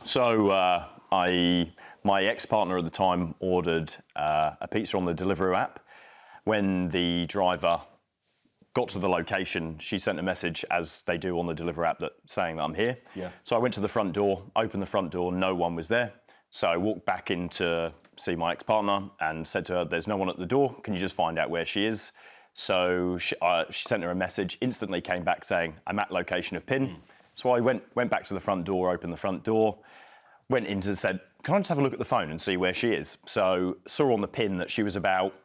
So my ex-partner at the time ordered a pizza on the Deliveroo app. When the driver got to the location, she sent a message, as they do on the Deliveroo app, saying that I'm here. Yeah. So I went to the front door, opened the front door, no one was there. So I walked back in to see my ex-partner and said to her, there's no one at the door, can you just find out where she is? So she sent her a message, instantly came back saying, I'm at location of pin. So I went back to the front door, opened the front door, went in and said, can I just have a look at the phone and see where she is? So saw on the pin that she was about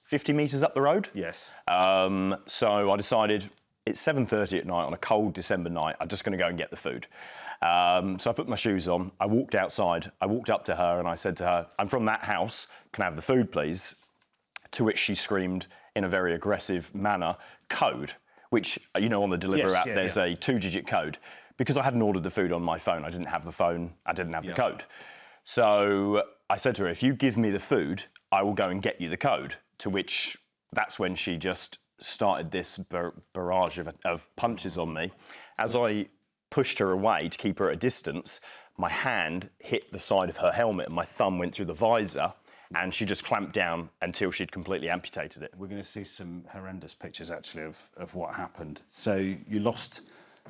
50 metres up the road. Yes. So I decided it's 7:30 at night on a cold December night. I'm just going to go and get the food. So I put my shoes on. I walked outside. I walked up to her and I said to her, I'm from that house. Can I have the food, please? To which she screamed in a very aggressive manner, code, which, you know, on the Deliveroo app, there's a 2-digit code. Because I hadn't ordered the food on my phone, I didn't have the phone, I didn't have the code. So I said to her, if you give me the food, I will go and get you the code. To which, that's when she just started this barrage of punches on me. As I pushed her away to keep her at a distance, my hand hit the side of her helmet and my thumb went through the visor, and she just clamped down until she'd completely amputated it. We're going to see some horrendous pictures, actually, of what happened. So you lost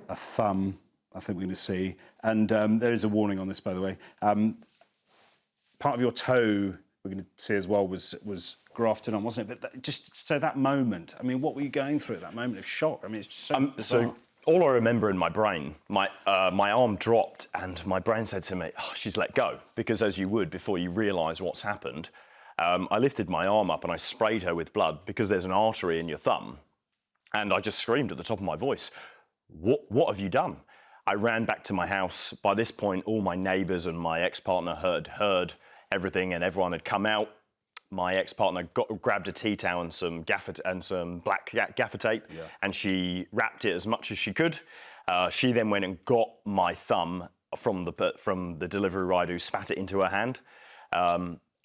a thumb, I think we're going to see, and there is a warning on this, by the way. Part of your toe, we're going to see as well, was grafted on, wasn't it? But just so that moment, I mean, what were you going through at that moment of shock? I mean, it's just so bizarre. So all I remember in my brain, my arm dropped and my brain said to me, oh, she's let go. Because as you would before you realise what's happened, I lifted my arm up and I sprayed her with blood because there's an artery in your thumb. And I just screamed at the top of my voice, what have you done? I ran back to my house. By this point, all my neighbours and my ex-partner had heard everything and everyone had come out. My ex-partner grabbed a tea towel and some black gaffer tape, and she wrapped it as much as she could. She then went and got my thumb from the Deliveroo rider who spat it into her hand.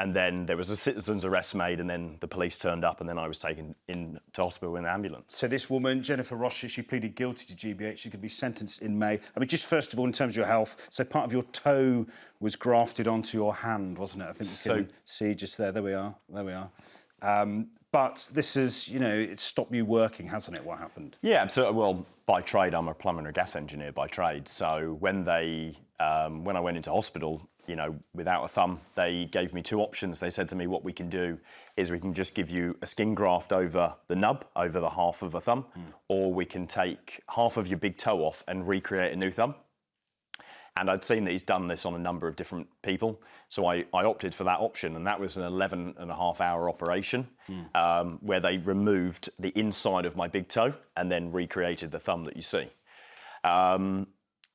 And then there was a citizen's arrest made, and then the police turned up, and then I was taken in to hospital in an ambulance. So this woman, Jennifer Ross, she pleaded guilty to GBH. She could be sentenced in May. I mean, just first of all, in terms of your health, so part of your toe was grafted onto your hand, wasn't it? I think you can see just there. There we are. There we are. But this is, you know, it's stopped you working, hasn't it? What happened? Yeah, so, well, by trade, I'm a plumber and a gas engineer by trade. So when I went into hospital, you know, without a thumb, they gave me two options. They said to me, what we can do is we can just give you a skin graft over the nub, over the half of a thumb, or we can take half of your big toe off and recreate a new thumb. And I'd seen that he's done this on a number of different people. So I opted for that option, and that was an 11.5-hour operation where they removed the inside of my big toe and then recreated the thumb that you see.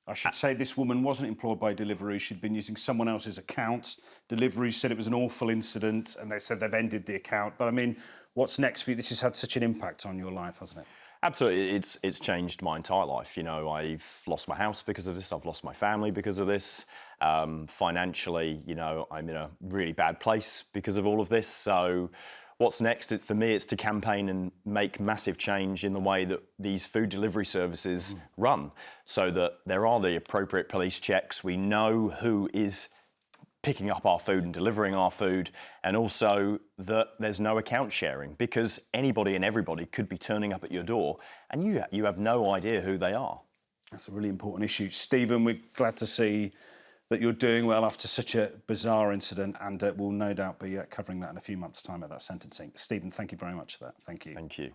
I should say this woman wasn't employed by Deliveroo. She'd been using someone else's account. Deliveroo said it was an awful incident, and they said they've ended the account. But, I mean, what's next for you? This has had such an impact on your life, hasn't it? Absolutely. It's changed my entire life. You know, I've lost my house because of this. I've lost my family because of this. Financially, you know, I'm in a really bad place because of all of this. So what's next? For me, it's to campaign and make massive change in the way that these food delivery services run, so that there are the appropriate police checks. We know who is picking up our food and delivering our food, and also that there's no account sharing, because anybody and everybody could be turning up at your door and you have no idea who they are. That's a really important issue. Stephen, we're glad to see that you're doing well after such a bizarre incident, and we'll no doubt be covering that in a few months' time at that sentencing. Stephen, thank you very much for that. Thank you. Thank you.